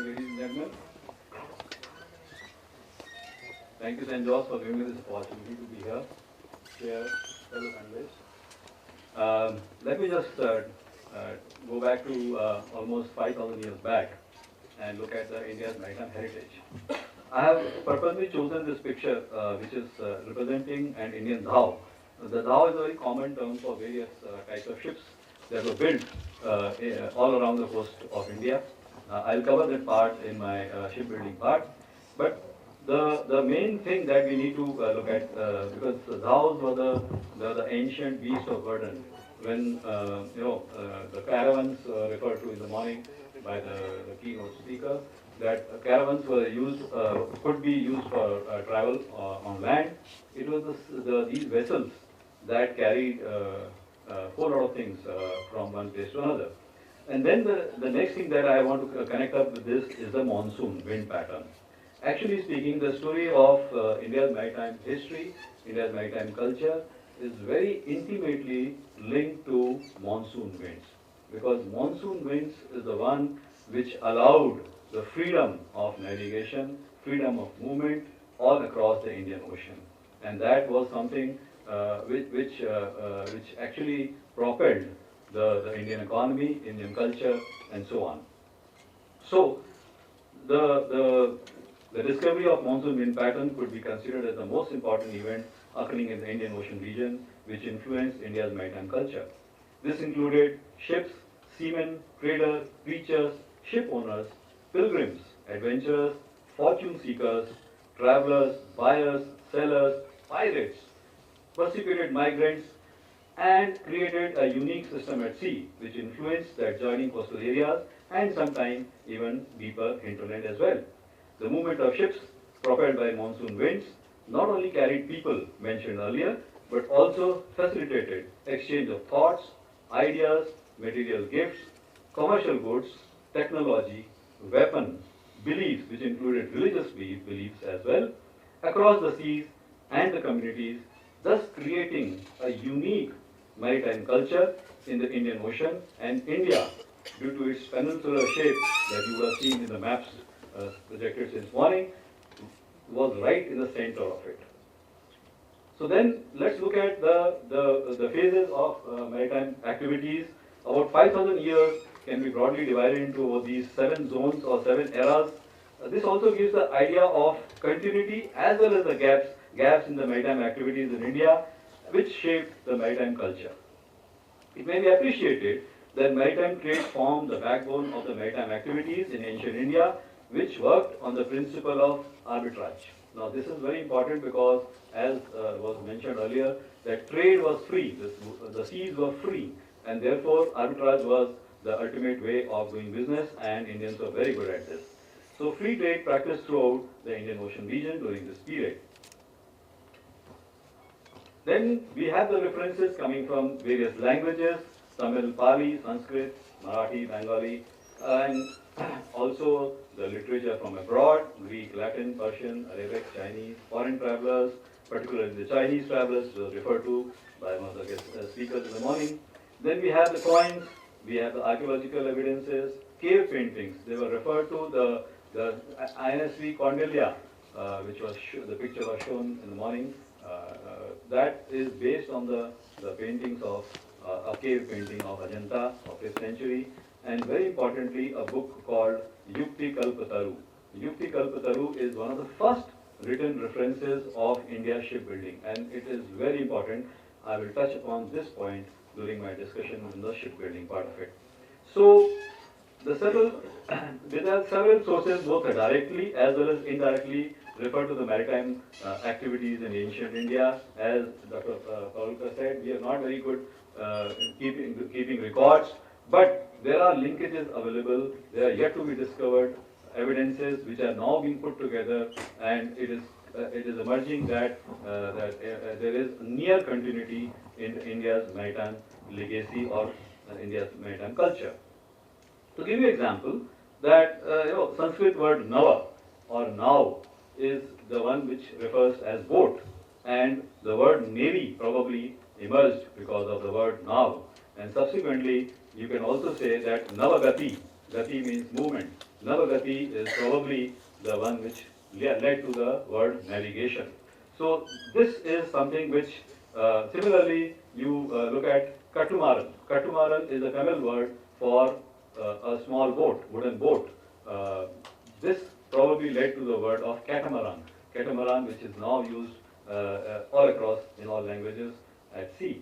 morning, ladies and gentlemen. Thank you, St. George, for giving me this opportunity to be here, share fellow panelists. Let me just go back to almost 5,000 years back and look at India's maritime heritage. I have purposely chosen this picture, which is representing an Indian dhow. The dhow is a very common term for various types of ships that were built all around the coast of India. I'll cover that part in my shipbuilding part. But the main thing that we need to look at, because the dhows were the ancient beast of burden. When the caravans referred to in the morning by the keynote speaker, that caravans were used, could be used for travel on land. It was these vessels that carried a whole lot of things from one place to another. And then the next thing that I want to connect up with this is the monsoon wind pattern. Actually speaking, the story of India's maritime history, India's maritime culture is very intimately linked to monsoon winds, because monsoon winds is the one which allowed the freedom of navigation, freedom of movement all across the Indian Ocean. And that was something which actually propelled the Indian economy, Indian culture, and so on. So the discovery of monsoon wind pattern could be considered as the most important event occurring in the Indian Ocean region, which influenced India's maritime culture. This included ships, seamen, traders, preachers, ship owners, pilgrims, adventurers, fortune seekers, travelers, buyers, sellers, pirates, persecuted migrants, and created a unique system at sea, which influenced the adjoining coastal areas and sometimes even deeper hinterland as well. The movement of ships propelled by monsoon winds not only carried people mentioned earlier, but also facilitated exchange of thoughts, ideas, material gifts, commercial goods, technology, weapons, beliefs, which included religious beliefs as well, across the seas and the communities, thus creating a unique maritime culture in the Indian Ocean. And India, due to its peninsular shape that you would have seen in the maps projected since morning, was right in the center of it. So then let's look at the phases of maritime activities. About 5,000 years can be broadly divided into these 7 zones or 7 eras. This also gives the idea of continuity as well as the gaps in the maritime activities in India, which shaped the maritime culture. It may be appreciated that maritime trade formed the backbone of the maritime activities in ancient India, which worked on the principle of arbitrage. Now this is very important because, as was mentioned earlier, that trade was free, the seas were free, and therefore arbitrage was the ultimate way of doing business, and Indians were very good at this. So free trade practiced throughout the Indian Ocean region during this period. Then we have the references coming from various languages: Tamil, Pali, Sanskrit, Marathi, Bengali, and also the literature from abroad: Greek, Latin, Persian, Arabic, Chinese, foreign travelers, particularly the Chinese travelers referred to by one of the guest speakers in the morning. Then we have the coins, we have the archaeological evidences, cave paintings. They were referred to the INSV Cornelia, which was the picture was shown in the morning. That is based on the paintings of a cave painting of Ajanta of 5th century, and very importantly a book called Yukti Kalpataru. Yukti Kalpataru is one of the first written references of India's shipbuilding, and it is very important. I will touch upon this point during my discussion in the shipbuilding part of it. So there are several sources, both directly as well as indirectly, refer to the maritime activities in ancient India. As Dr. Pawlka said, we are not very good in keeping records, but there are linkages available. They are yet to be discovered evidences which are now being put together, and it is emerging that there is near continuity in India's maritime legacy or India's maritime culture. To give you an example, that Sanskrit word nava or now is the one which refers as boat, and the word navy probably emerged because of the word nav, and subsequently you can also say that navagati, gati means movement, Navagati is probably the one which led to the word navigation. So this is something which similarly you look at Katumaran. Katumaran is a Tamil word for a small boat, wooden boat. Uh, this probably led to the word of catamaran. Catamaran, which is now used all across in all languages at sea.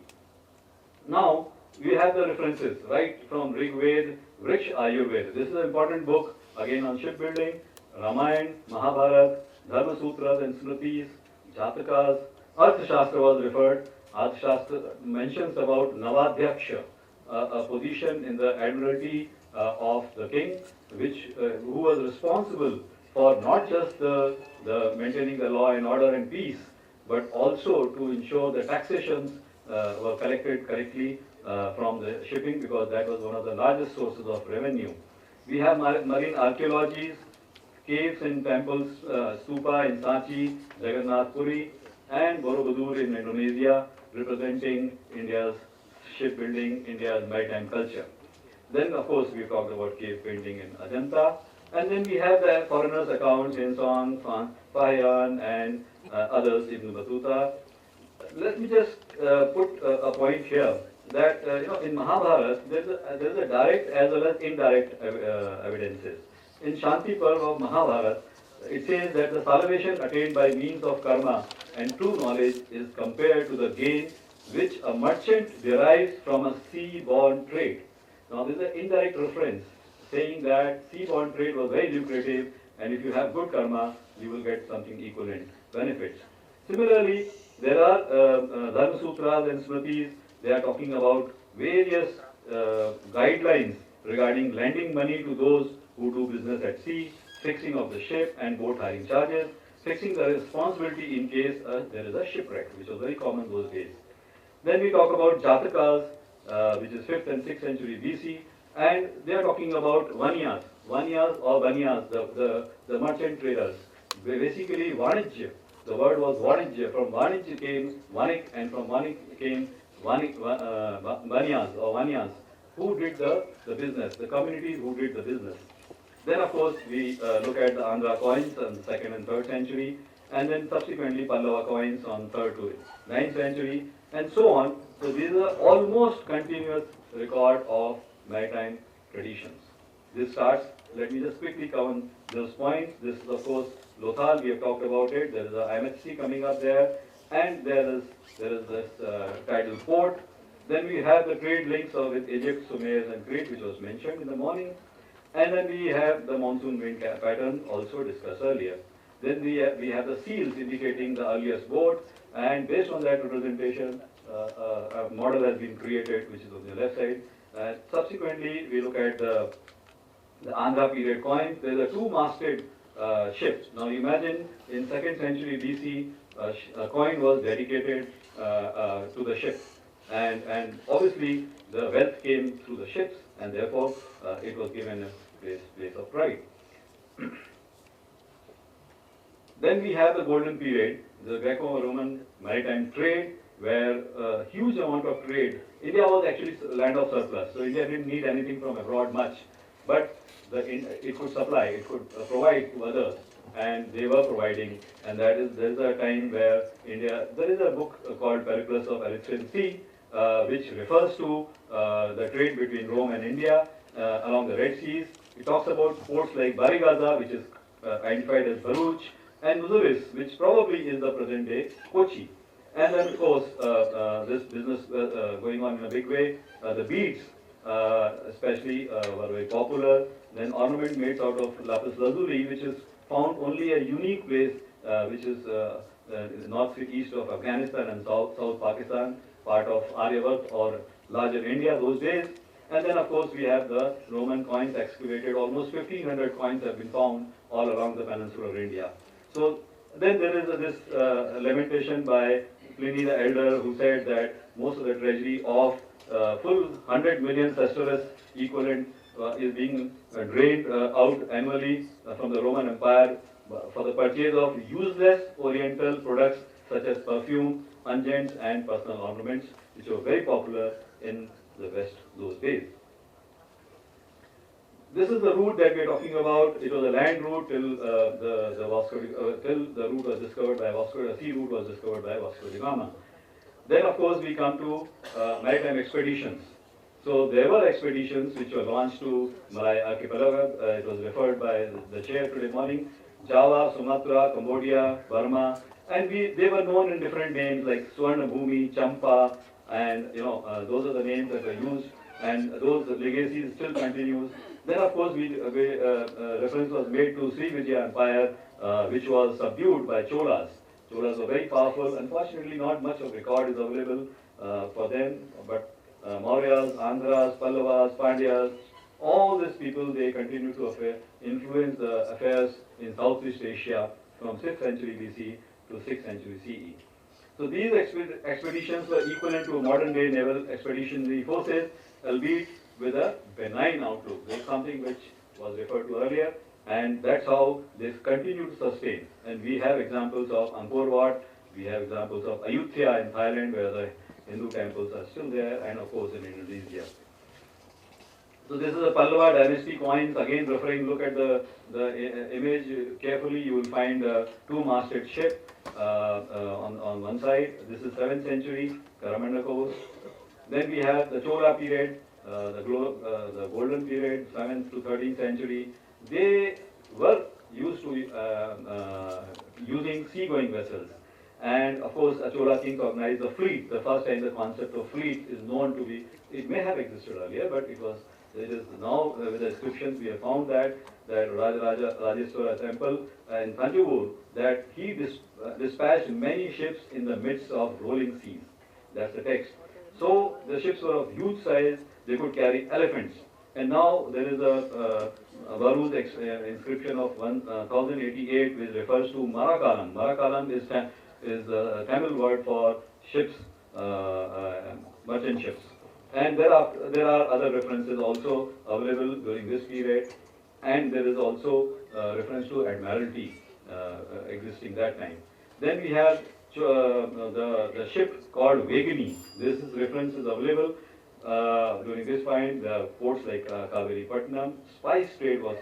Now, we have the references, right, from Rig Veda, Vriksha Ayurveda. This is an important book, again on shipbuilding, Ramayana, Mahabharata, Dharma Sutras and Smritis, Jatakas, Arthashastra was referred. Arthashastra mentions about Navadhyaksha, a position in the admiralty of the king, who was responsible for not just the maintaining the law and order and peace, but also to ensure the taxations were collected correctly from the shipping, because that was one of the largest sources of revenue. We have marine archaeologies, caves and temples, stupa in Sanchi, Jagannath Puri, and Borobudur in Indonesia, representing India's shipbuilding, India's maritime culture. Then, of course, we talked about cave painting in Ajanta. And then we have the foreigners' accounts in Song, Fayan, and others, Ibn Battuta. Let me just put a point here that in Mahabharata there's a direct as well as indirect evidences. In Shanti Parv of Mahabharata, it says that the salvation attained by means of karma and true knowledge is compared to the gain which a merchant derives from a sea-borne trade. Now, this is an indirect reference saying that sea-borne trade was very lucrative, and if you have good karma, you will get something equivalent benefits. Similarly, there are Dharma Sutras and Smritis. They are talking about various guidelines regarding lending money to those who do business at sea, fixing of the ship and boat hiring charges, fixing the responsibility in case there is a shipwreck, which was very common those days. Then we talk about Jatakas, which is 5th and 6th century BC, and they are talking about Vanyas or Banyas, the merchant traders. Basically, Vanijya. The word was Vanijya. From Vanijya came Vanik, and from Vanik came Banyas or Vanyas, who did the business, the communities who did the business. Then, of course, we look at the Andhra coins on the 2nd and 3rd century, and then subsequently Pallava coins on 3rd to 9th century, and so on. So these are almost continuous record of maritime traditions. This starts, let me just quickly cover those points. This is, of course, Lothal, we have talked about it. There is a MHC coming up there, and there is this tidal port. Then we have the trade links with Egypt, Sumer, and Crete, which was mentioned in the morning. And then we have the monsoon wind pattern, also discussed earlier. Then we have the seals indicating the earliest boat, and based on that representation, a model has been created, which is on the left side. Subsequently, we look at the Andhra period coins. There are two-masted ships. Now imagine in 2nd century BC, a coin was dedicated to the ship, and obviously the wealth came through the ships, and therefore it was given a place of pride. Then we have the golden period, the Greco-Roman maritime trade, where a huge amount of trade. India was actually land of surplus, so India didn't need anything from abroad much, but it could supply, it could provide to others, and they were providing. And there is a time where India, there is a book called Periplus of Erythraean Sea, which refers to the trade between Rome and India along the Red Seas. It talks about ports like Barigaza, which is identified as Bharuch, and Muzuris, which probably is the present day Kochi. And then, of course, this business going on in a big way. The beads, especially, were very popular. Then ornament made out of lapis lazuli, which is found only a unique place, which is northeast of Afghanistan and south Pakistan, part of Aryavat or larger India those days. And then, of course, we have the Roman coins excavated. Almost 1,500 coins have been found all along the peninsula of India. So then there is this lamentation by Pliny the Elder, who said that most of the treasury of full 100 million sesterces equivalent is being drained out annually from the Roman Empire for the purchase of useless oriental products such as perfume, unguents, and personal ornaments, which were very popular in the West those days. this is the route that we are talking about. It was a land route till till the route was discovered by Vasco. The sea route was discovered by Vasco da Gama. Then, of course, we come to maritime expeditions. So there were expeditions which were launched to Malay Archipelago. It was referred by the chair today morning. Java, Sumatra, Cambodia, Burma, and they were known in different names like Swarna Bhumi, Champa, and those are the names that were used, and those legacies still continues. Then, of course, reference was made to Srivijaya Empire, which was subdued by Cholas. Cholas were very powerful. Unfortunately, not much of record is available for them, but Mauryas, Andhras, Pallavas, Pandyas, all these people, they continue to influence the affairs in Southeast Asia from 6th century BC to 6th century CE. So these expeditions were equivalent to modern day naval expeditionary forces, albeit with a benign outlook. This is something which was referred to earlier, and that's how they continue to sustain. And we have examples of Angkor Wat, we have examples of Ayutthaya in Thailand, where the Hindu temples are still there, and of course in Indonesia. So this is a Pallava dynasty coins, again referring, look at the image carefully, you will find a two-masted ship on one side. This is 7th century, Karamanda coast. Then we have the Chola period, the golden period, 7th to 13th century. They were used to using sea-going vessels. And of course, Chola king organized the fleet. The first time the concept of fleet is known to be, it may have existed earlier, but it is now with the inscriptions we have found that Rajeshwara temple in Thanjavur, that he dispatched many ships in the midst of rolling seas. That's the text. So the ships were of huge size, they could carry elephants. And now there is a Varu's inscription of 1088 which refers to Marakalam. Marakalam is the Tamil word for ships, merchant ships. And there are other references also available during this period, and there is also reference to Admiralty existing that time. Then we have the ship called Vagini. This reference is available during this time. The ports like Kaveri Patnam, spice trade was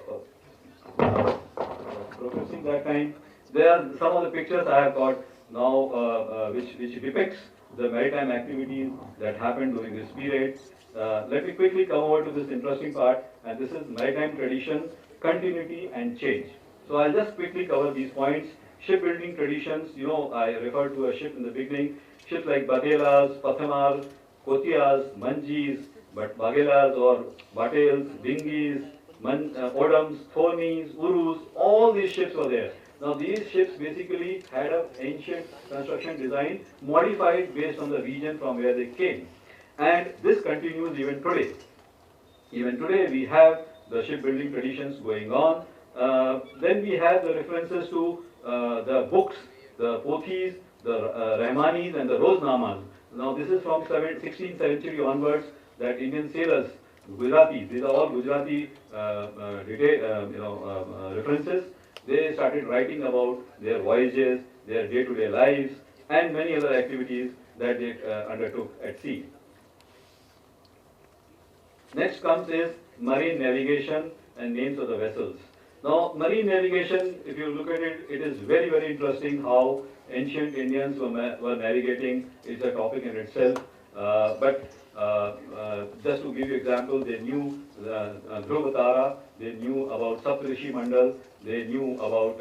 progressing that time. There are some of the pictures I have got now which depicts the maritime activities that happened during this period. Let me quickly come over to this interesting part, and this is maritime tradition, continuity and change. So I'll just quickly cover these points. Shipbuilding traditions, I referred to a ship in the beginning. Ships like Bagelas, Pathamar, Kotias, Manjis, but Bagelas or Batels, Dinghies, Odams, Thornis, Urus, all these ships were there. Now these ships basically had an ancient construction design modified based on the region from where they came. And this continues even today. Even today we have the shipbuilding traditions going on. Then we have the references to the books, the Pothis, the Rahmanis and the Roznamas. Now this is from 16th century onwards that Indian sailors, Gujaratis, these are all Gujarati references. They started writing about their voyages, their day-to-day lives, and many other activities that they undertook at sea. Next comes is marine navigation and names of the vessels. Now, marine navigation, if you look at it, it is very, very interesting how ancient Indians were navigating. It's a topic in itself. But just to give you example, they knew Dhruvatara, they knew about Saptarishi Mandal, they knew about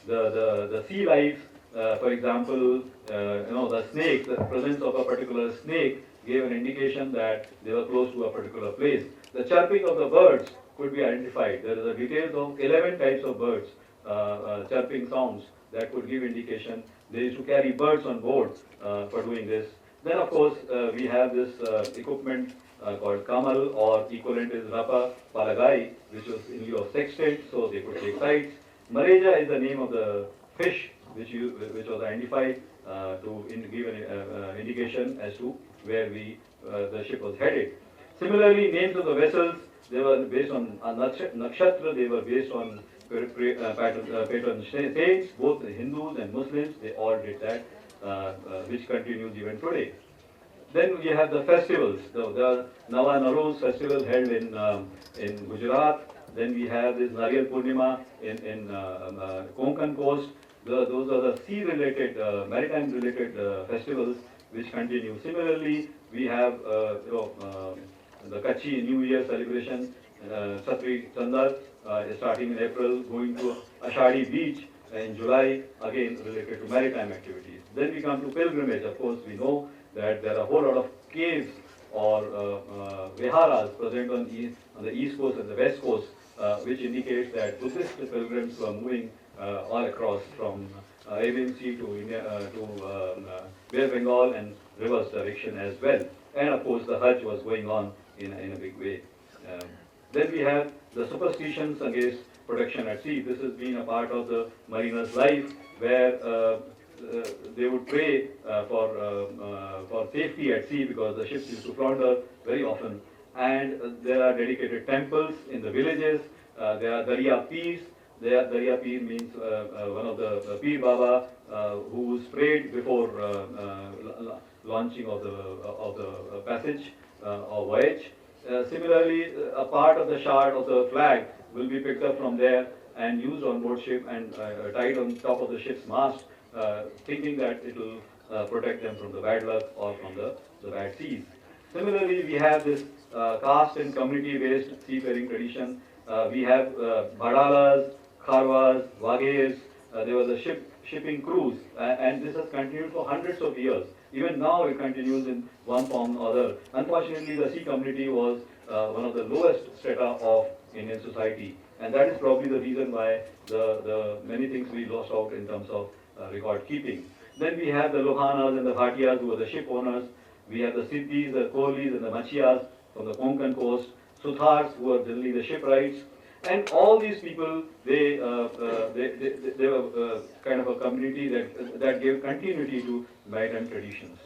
the sea life. For example, the snake, the presence of a particular snake gave an indication that they were close to a particular place. The chirping of the birds could be identified. There is a details of 11 types of birds, chirping sounds that could give indication. They used to carry birds on board for doing this. Then of course we have this equipment called Kamal, or equivalent is Rapa Palagai, which was in lieu of sextant, so they could take sights. Mareja is the name of the fish which was identified to give an indication as to where the ship was headed. Similarly, names of the vessels, they were based on nakshatra, they were based on patron saints, both Hindus and Muslims, they all did that, which continues even today. Then we have the festivals. The Nava Naruz festival held in Gujarat. Then we have this Nariyal Purnima in Konkan coast. Those are the sea-related, maritime-related festivals which continue. Similarly, we have the Kachi New Year celebration, Satri Chandar, starting in April, going to Ashadi Beach in July, again related to maritime activities. Then we come to pilgrimage. Of course, we know that there are a whole lot of caves or viharas present on the east coast and the west coast, which indicates that Buddhist pilgrims were moving all across from Arabian Sea to India, Bay of Bengal and reverse direction as well. And of course, the Hajj was going on in a big way. Then we have the superstitions against protection at sea. This has been a part of the mariner's life, where they would pray for safety at sea because the ships used to flounder very often. And there are dedicated temples in the villages. There are Darya Peers. Darya Peer means one of the Peer Baba who was prayed before launching of the passage or voyage. Similarly, a part of the shard of the flag will be picked up from there and used on board ship and tied on top of the ship's mast, thinking that it will protect them from the bad luck or from the bad seas. Similarly, we have this caste and community-based seafaring tradition. We have badalas, kharwas, wagers. There was a shipping cruise, and this has continued for hundreds of years. Even now, it continues in one form or other. Unfortunately, the sea community was one of the lowest strata of Indian society, and that is probably the reason why the many things we lost out in terms of record keeping. Then we have the Lohanas and the Bhatiyas, who are the ship owners. We have the Siddhis, the Kohlis, and the Machiyas from the Konkan coast. Suthars, who are generally the shipwrights. And all these people, they were kind of a community that gave continuity to maritime traditions.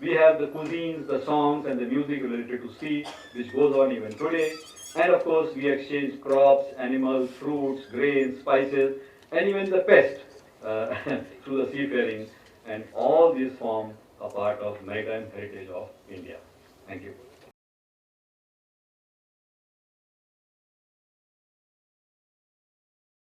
We have the cuisines, the songs, and the music related to sea, which goes on even today. And of course, we exchange crops, animals, fruits, grains, spices, and even the pest through the seafaring. And all these form a part of maritime heritage of India. Thank you.